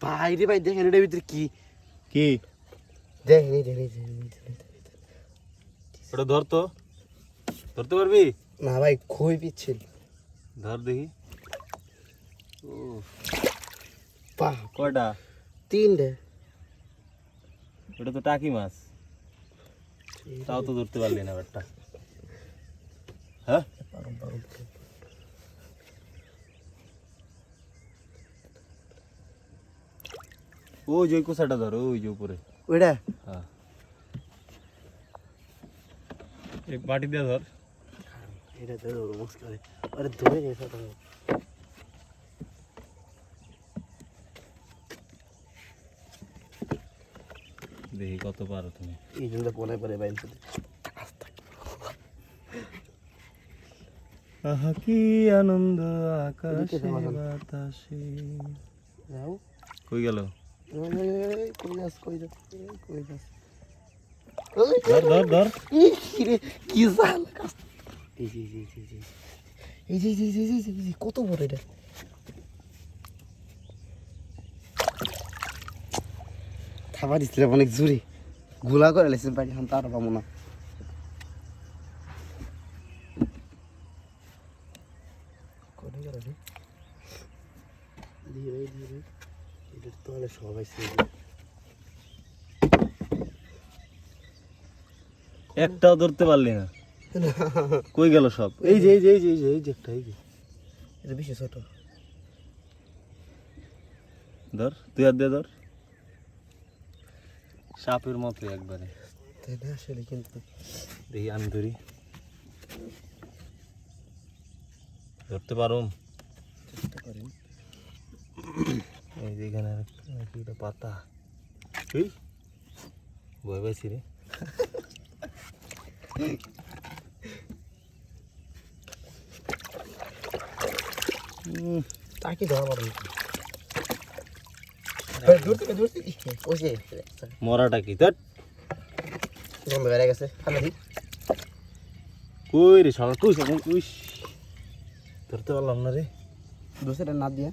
ভাই রে ভাই দেখেন এটার ভিতরে কি কি দেখেন ওটা ধর তো, ধরতে পারবি? না ভাই খুবই পিচ্ছিল। ধর দেখি। ও বাহ কয়টা? তিনটে। ওটা তো টাকি মাছ, তাও তো ধরতে পারলি না একটা। হ্যাঁ ওই যে কোসাটা ধর, ওই যে উপরে ওইটা হ্যাঁ, এই বাটি দিয়ে ধর। এটা ধরো মুশকিল আরে ধরে গেছে তো দেখি কত পারো তুমি। এই জন্য পনে পরে বাইন আহা কি আনন্দ আকাশে বাতাসে। যাও কই গেল? কই যাস কই যাস কই যাস ধর ধর ধর। কি জাল এই কত বড় এটা। থাবা দিচ্ছিল অনেক জোরে গোলা করে লেছেন পাখি এখন তার পাবো না। সবাই একটাও ধরতে পারলি না, কই গেল সব? এই যে এই যে এই যে এই যে একটা এই যে এটা বেশি ছোট। ধর তুই হাত দিয়ে ধর, সাপের মতো একবারে। তাই না আসলে কিন্তু দেখি আমি ধরি, ধরতে পারুম? চেষ্টা করেন। এই যে এখানে একটা পাতা, তুই ভয় পাইছি রে। তাকে ধরা পারো মরাটা কি তোর? বেড়ে গেছে কই রে সবার কই কই ধরতে পারলাম না রে। দোষের না দিয়ে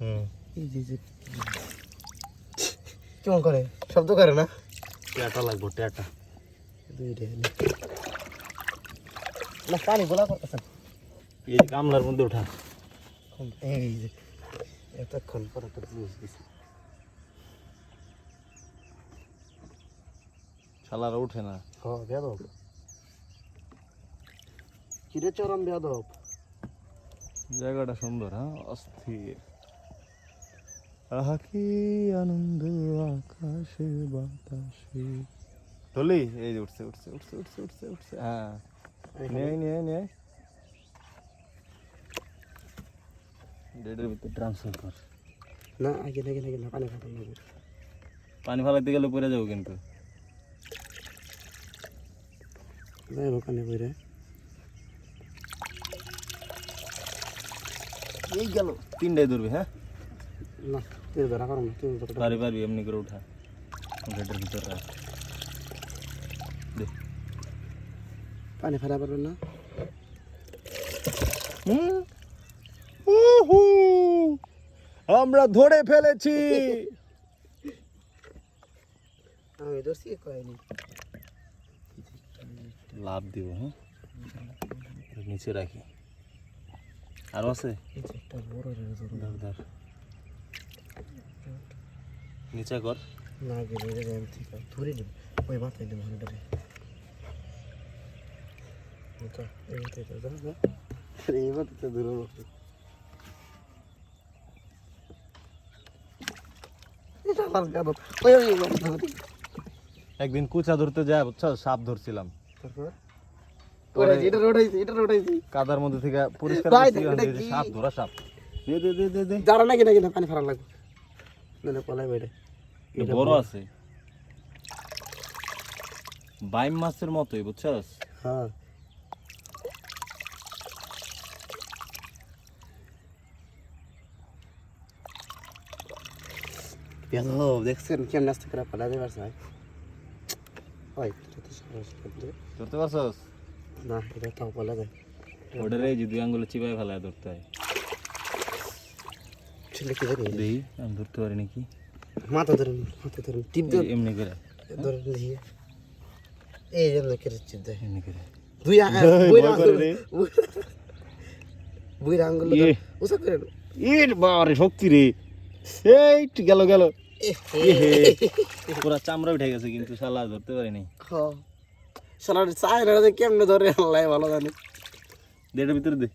হুম কেমন করে শব্দ করে না? টেটা লাগবো, টেটা। না পানি গোলা করতেছেন এই গামলার মধ্যে ওঠা। এই যে এতক্ষণ পর একটা জিনিস দিছি শালারা উঠে না। বেয়াদব কিরে চরম বেয়াদব। জায়গাটা সুন্দর, হ্যাঁ অস্থির। আহা কি আনন্দ আকাশে বাতাসে। টলি এই যে উঠছে উঠছে উঠছে উঠছে উঠছে উঠছে। হ্যাঁ নিয়ে নিয়ে নিয়ে ডেডের ভিতরে ট্রান্সফার কর। না আগে নাকি নাকি না পানি খাতাম না পানি ফালাইতে গেলে পড়ে যাবো কিন্তু। যাইব পানি বইরে এই গেল তিনটাই ধরবি। হ্যাঁ না তুই ধরা করো না তুই পারি পারবি, এমনি করে উঠা ডেডের ভিতরে রাখ। পানি ফেলা পারবেন না। আমরা ধরে ফেলেছি। আমি ধরছি কয়নি লাভ দিব। হ্যাঁ নিচে রাখি, আরো আছে একটা বড় ধর ধর নিচে কর। না গেলে ঠিক আছে ধরে নিব ওই মাথায় দেবো হান্ডারে এইবার তো দূরে একদিন কুচা ধরতে যায় বুঝছো, সাপ ধরছিলাম। কাদার মধ্যে থেকে পরিষ্কার সাপ ধরা সাপ। যারা নাকি নাকি পানি ফেলা লাগবে পলাই বাইরে বড় আছে, বাইম মাছের মতোই বুঝছস। হ্যাঁ দেখছেন কেমন নাস্তা করে ফেলা দেবার চাই। ধরতে পারছস না? এটা তাও বলা যায় ওটারে যে দুই আঙ্গুলে চিবাই ফেলায় ধরতে হয়। ছেলে কি জানি দেখি আমি ধরতে পারি নাকি। মাথা ধরেন টিপ দেন এমনি করে ধরেন দিয়ে এই জন্য করে টিপ দেয় এমনি করে দুই ভয় করে রে। বুই আঙ্গুল ইয়ে। উসা করে এর বাবারে শক্তি রে এই গেল গেল পুরা চামড়া উঠে গেছে কিন্তু শালা ধরতে পারিনি হ্যাঁ শালা চায়না কেমনে ধরে আল্লাহ ভালো জানে দেড়ের ভিতরে দে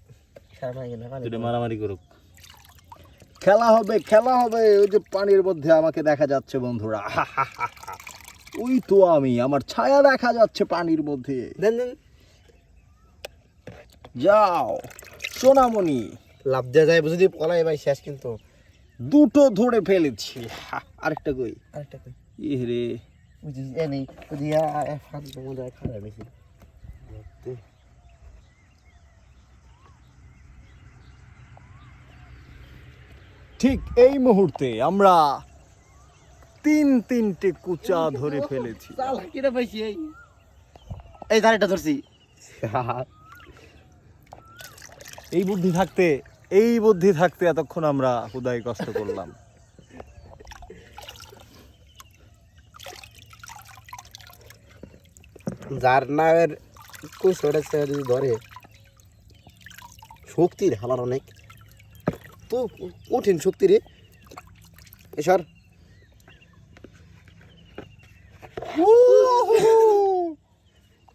সারা গেল দুটো মারামারি করুক খেলা হবে ওই যে পানির মধ্যে আমাকে দেখা যাচ্ছে বন্ধুরা ওই তো আমি আমার ছায়া দেখা যাচ্ছে পানির মধ্যে দেন দেন যাও সোনামণি লাভ দেওয়া যায় যদি পলাই ভাই শেষ কিন্তু দুটো ধরে ফেলেছি আরেকটা কই আরেকটা কই ইহ রে বুঝি এনে দিয়া ফান মধ্যে খারাপ বেশি ঠিক এই মুহূর্তে আমরা তিনটে কুচা ধরে ফেলেছি চাল কিটা পাইছি এই ধারেটা ধরছি এই বুদ্ধি থাকতে এতক্ষণ আমরা হুদাই কষ্ট করলাম যার নামের কুশোটা যদি ধরে শক্তির হালার অনেক তো কঠিন শক্তি রে এসর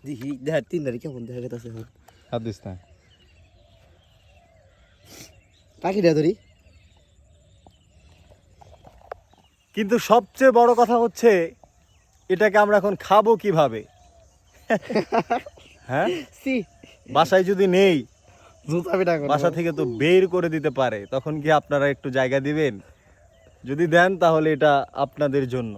দেখি দেখা তিন ধারে কেমন দেখা গেছে হাত দিস না পাখিটা ধরি কিন্তু সবচেয়ে বড় কথা হচ্ছে এটাকে আমরা এখন খাবো কিভাবে হ্যাঁ সি বাসায় যদি নেই জুতা পিটা করে বাসা থেকে তো বের করে দিতে পারে তখন কি আপনারা একটু জায়গা দিবেন যদি দেন তাহলে এটা আপনাদের জন্য